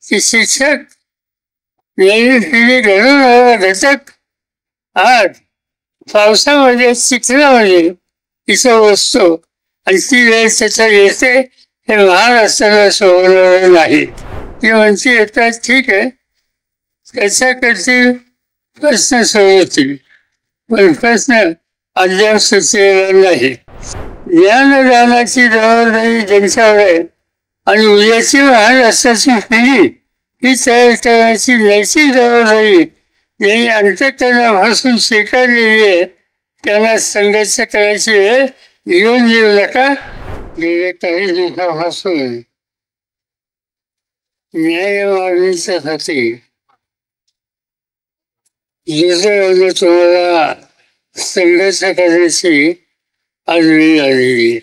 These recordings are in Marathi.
की शिक्षक नवीन पिढी घडवणारा घटक आज पावसामध्ये चिखलामध्ये तिथं बसतो आणि ती वेळ त्याच्या येते हे महाराष्ट्राला सोडवणार नाही. ती म्हणती येतात ठीक आहे, त्याच्याकडचे प्रश्न सोडवतील, पण प्रश्न अद्याप सुचलेला नाही. ज्ञानदानाची जबाबदारी ज्यांच्यावर आहे आणि उद्याची महाराष्ट्राची पिढी ही तयार करण्याची नैतिक जबाबदारी ज्यांनी अंतःकरणापासून स्वीकारलेली आहे त्यांना संघर्ष करायची वेळ येऊन देऊ नका. गेल्या काही दिवसापासून न्याय मागणीच्यासाठी दुसऱ्या तुम्हाला संघर्ष करण्याची आज वेळ आलेली आहे.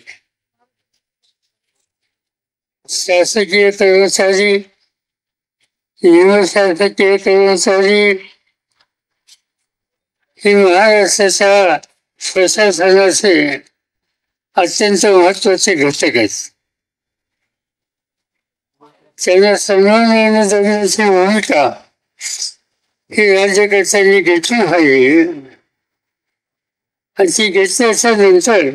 शासकीय कर्मचारी, निमशासकीय कर्मचारी हे महाराष्ट्राच्या प्रशासनाचे अत्यंत महत्वाचे घटक आहेत. त्यांना सन्मानाने जगण्याची भूमिका ही राज्यकर्त्यांनी घेतली पाहिजे आणि ती घेतल्याच्या नंतर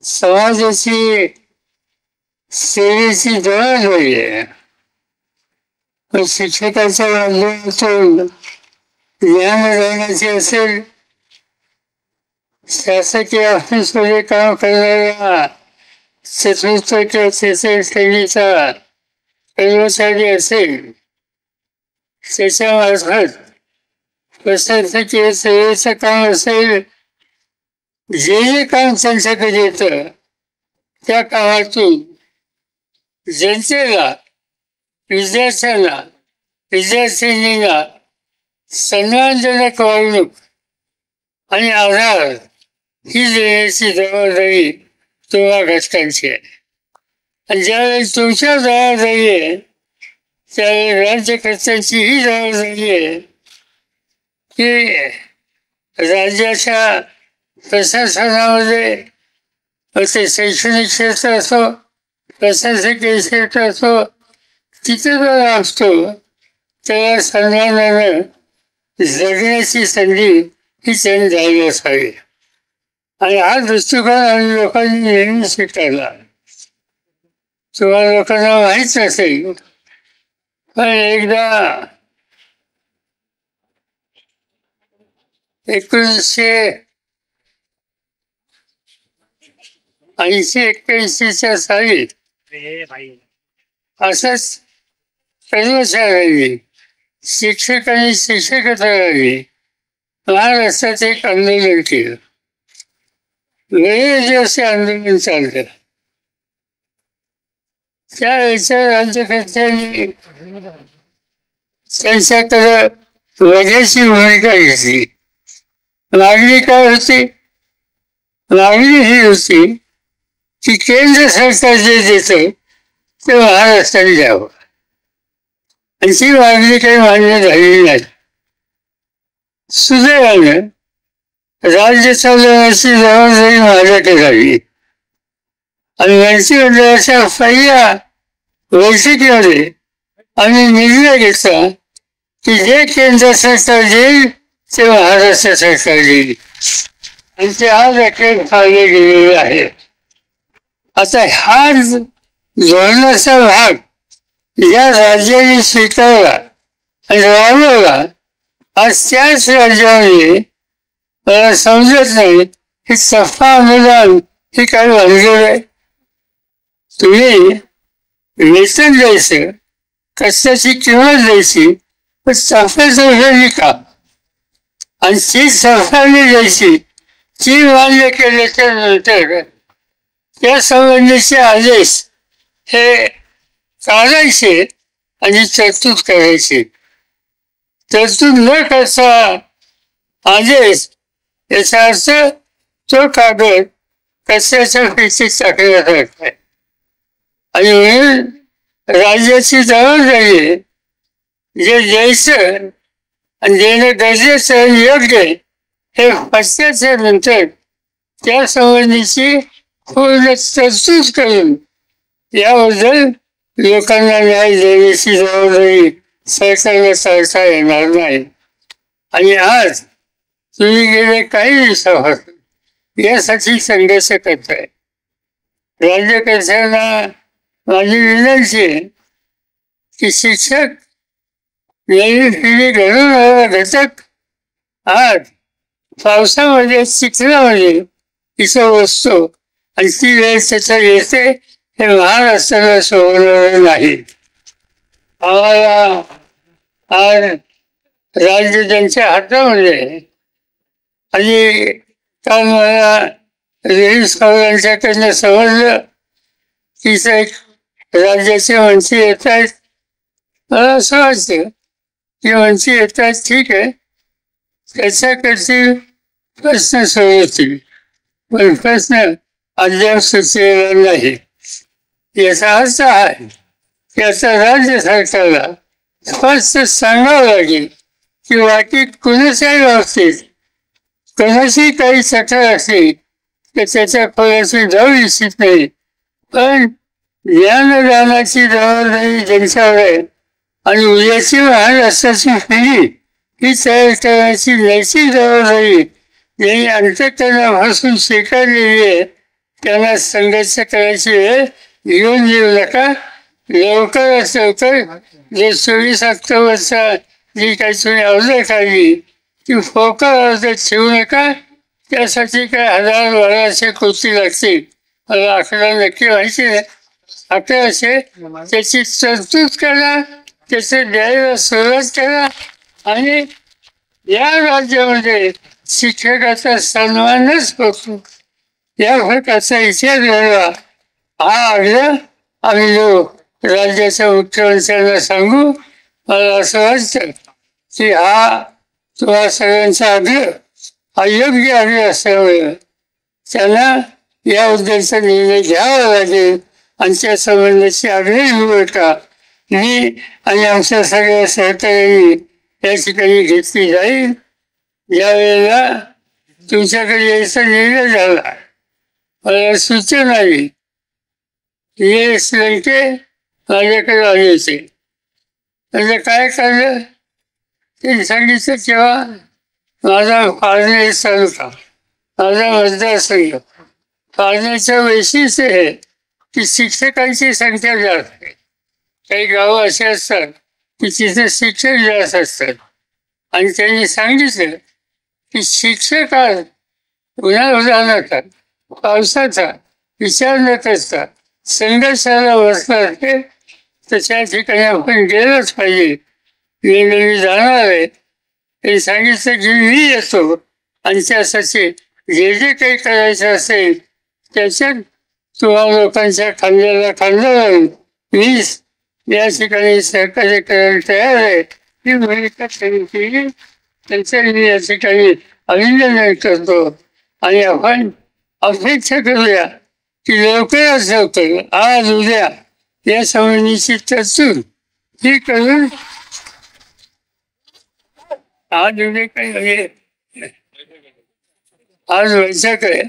समाजाची सेवेची जबाबदारी आहे. शिक्षकाच्या माध्यमातून ज्ञानदानाची असेल, शासकीय ऑफिसमध्ये काम करणाऱ्या चतुर्थ किंवा तृतीय श्रेणीचा कर्मचारी असेल, त्याच्यामार्फत प्रशासकीय सेवेचं काम असेल, जे काम त्यांच्याकडे येतं त्या कामातून जनतेला, विद्यार्थ्यांना, विद्यार्थिनींना सन्मानजनक वागणूक आणि आधार ही देण्याची जबाबदारी तुम्हा घटकांची आहे. आणि ज्यावेळी तुमच्या जबाबदारी आहे त्यावेळी राज्यकर्त्यांची ही जबाबदारी आहे की राज्याच्या प्रशासनामध्ये ते शैक्षणिक क्षेत्र असो, प्रशासकीय क्षेत्र असो, तिथे जो असतो त्याला सन्मानानं जगण्याची संधी ही त्यांनी द्यावी असावी. आणि हा दृष्टिकोन आम्ही लोकांनी नेहमी स्वीकारला. तुम्हाला लोकांना माहीत नसेल, पण एकदा 1980-81 साली असंच कर्मचाऱ्यांनी, शिक्षकांनी, शिक्षकेतरांनी महाराष्ट्रात एक आंदोलन केलं. वेगळे दिवस आंदोलन चाललं. त्यावेळेच्या राज्यकर्त्यांनी त्यांच्याकडे वजाची भूमिका घेतली. मागणी काय होती? मागणी ही होती की केंद्र सरकार जे देतं ते महाराष्ट्राने द्यावं. आणि ती मागणी काही मान्य झालेली नाही. सुदैवानं राज्य चालवण्याची जबाबदारी माझ्याकडे झाली आणि मंत्रिमंडळाच्या पहिल्या बैठकीमध्ये आम्ही निर्णय घेतला की जे केंद्र सरकार देईल ते महाराष्ट्र सरकार देईल आणि ते आज अखेर पाळले गेलेले आहे. आता हा धोरणाचा भाग या राज्याने स्वीकारला आणि राबवला. आज त्याच राज्यामध्ये मला समजत नाही की सफा अनुदान हे काय भानगड आहे. तुम्ही वेतन द्यायचं, कष्टाची किंमत द्यायची, पण सफाई का? आणि ती सफाई द्यायची, ती मान्य केल्याच्या नंतर त्या संबंधीचे आदेश हे काढायचे आणि तरतूद करायची. तरतूद न करता आदेश याचा अर्थ तो कागद कचऱ्याच्या पेटीत टाकण्यात आहे. आणि म्हणून राज्याची जबाबदारी आहे जे द्यायचं आणि देणं गरजेचं आणि योग्य हे पत्त्याच्या नंतर त्या संबंधीची पूर्ण तरतूद करून याबद्दल लोकांना न्याय देण्याची जबाबदारी सरकारला चालता येणार नाही. आणि आज तुम्ही गेले काही दिवसापासून यासाठी संघर्ष करताय. राज्यकर्त्यांना माझी विनंती आहे की शिक्षक नवीन पिढी घडवणारा घटक आज पावसामध्ये चिखलामध्ये इथं बसतो आणि ती वेळ त्याच्या येते हे महाराष्ट्राला सोडवणार नाही. आम्हाला आज राज्य त्यांच्या हातामध्ये आणि काल मला रईस यांच्याकडनं समजलं की एक राज्याचे मंत्री येत आहेत. मला असं वाटतं की मंत्री येत आहेत ठीक आहे, त्याच्याकडचे प्रश्न सोडवतील, पण प्रश्न अद्याप सुचलेला नाही. याचा अर्थ आहे की आता राज्य सरकारला स्पष्ट सांगावं लागेल की बाकी कुणाच्याही बाबतीत कोणाची काही तक्रार असली तर त्याच्या खोलाशी जाऊ इच्छित नाही, पण ज्ञानदानाची जबाबदारी ज्यांच्यावर आहे आणि उद्याची महाराष्ट्राची पिढी ही तयार करण्याची नैतिक जबाबदारी ज्यांनी अंतःकरणापासून स्वीकारलेली आहे त्यांना संघर्ष करायची वेळ येऊन देऊ नका. लवकरात लवकर जे 24 ऑक्टोबरचा जी काही तुम्ही अर्ज काढली ती फोकल अर्ज ठेवू नका. त्यासाठी काय 1000-1200 कोटी लागतील, मला आकडा नक्की माहिती नाही, 1100. त्याची तरतूद करा, त्याचं द्यायला सुरुवात करा आणि या राज्यामध्ये शिक्षकाचा सन्मानच होतो या प्रकारचा विचार घडवा. हा आग्रह आम्ही जो राज्याच्या मुख्यमंत्र्यांना सांगू. मला असं वाटतं की हा तुम्हा सगळ्यांचा आग्रह हा योग्य आग्रह असल्यामुळे त्यांना याबद्दलचा निर्णय घ्यावा लागेल आणि त्या संबंधाची आग्रही भूमिका मी आणि आमच्या सगळ्या सहकार्यांनी या ठिकाणी घेतली जाईल. ज्या वेळेला तुमच्याकडे यायचा निर्णय झाला मला सूचना आली हे लंके माझ्याकडे आले होते. म्हणजे काय करलं ते सांगितलं तेव्हा माझा पारनेर तालुका माझा मतदारसंघ पारनेरचं वैशिष्ट्य हे की शिक्षकांची संख्या जास्त आहे. काही गावं असे असतात की तिथे शिक्षक जास्त असतात आणि त्यांनी सांगितलं की शिक्षक आज उन्हाळ्याचा पावसाचा विचार न करता संघर्षाला बसला असेल तर त्या ठिकाणी आपण गेलंच पाहिजे. मी जाणार आहे हे सांगितलं की मी येतो आणि त्यासाठी जे जे काही करायचं असेल त्याच्यात तुम्हा लोकांच्या खांद्याला खांदा लावून मी या ठिकाणी सहकार्य करायला तयार आहे ही भूमिका त्यांनी केली. त्यांचं मी या ठिकाणी अभिनंदन करतो आणि आपण अपेक्षा करूया की लवकरात लवकर आज उद्या या संबंधीची तरतूद ही करून आज उद्या काही आज बैठक आहे.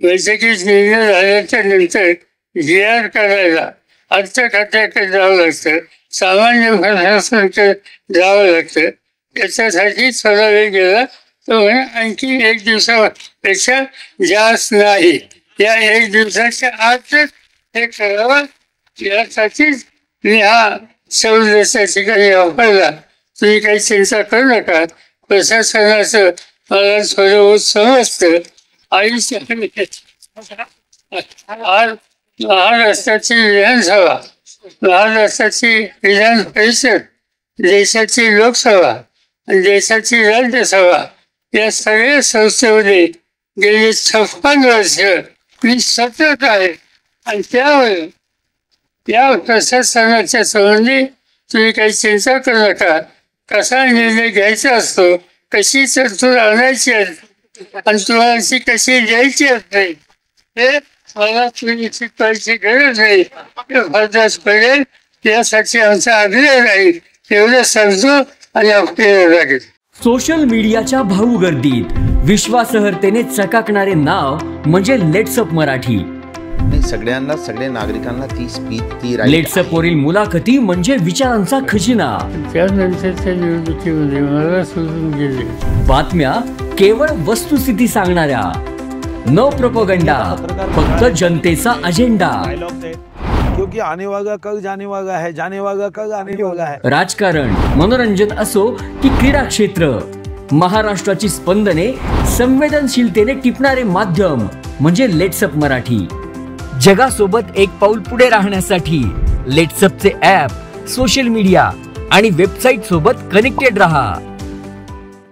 बैठकीत निर्णय झाल्याच्या नंतर GR करायला अर्थ खात्याकडे जावं लागतं, सामान्य प्रशासनाकडे जावं लागतं. त्याच्यासाठी थोडा वेळ गेला तर आणखी 1 दिवसापेक्षा जास्त नाही. या 1 दिवसाच्या आतच हे करावं यासाठीच मी हा सौदेशा ठिकाणी वापरला. तुम्ही काही चिंता करू नका. प्रशासनाचं मला थोडं बहुत समजतं. आज महाराष्ट्राची विधानसभा, महाराष्ट्राची विधान परिषद, देशाची लोकसभा आणि देशाची राज्यसभा या सगळ्या संस्थेमध्ये गेली 56 वर्ष मी सतत आहे आणि त्यामुळे या प्रशासनाच्या संबंधी तुम्ही काही चिंता करू नका. कसा निर्णय घ्यायचा असतो, कशी तरतूद आणायची असते आणि तुम्हाला ती कशी द्यायची असते हे मला तुम्ही कळायची गरज नाही. ते फरदास पडेल यासाठी आमचा आग्रह राहील एवढं समजू आणि आपल्याला लागेल. सोशल मीडियाच्या भाऊ गर्दीत विश्वासार्हतेने चकाकणारे नाव म्हणजे लेट्सअप मराठी. नाही, सगळ्यांना, सगळ्या नागरिकांना ती स्पीच, ती right लेट्सअप वरील मुलाखती म्हणजे विचारांचा खजिना. त्यानंतरच्या निवडणुकीमध्ये मला सोडून गेले. बातम्या केवळ वस्तुस्थिती सांगणाऱ्या, न प्रोपगंडा, फक्त जनतेचा अजेंडा. क्योंकि आने वाला कल जाने वाला है, जाने वाला कल आने वाला है. राजकारण, मनोरंजन असो की क्रीडा क्षेत्र, महाराष्ट्राची स्पंदने संवेदनशीलतेने टिपणारे माध्यम म्हणजे लेट्सअप मराठी. जगासोबत एक पाऊल पुढे राहण्यासाठी लेट्सअपचे ॲप, सोशल मीडिया आणि वेबसाईट सोबत कनेक्टेड रहा.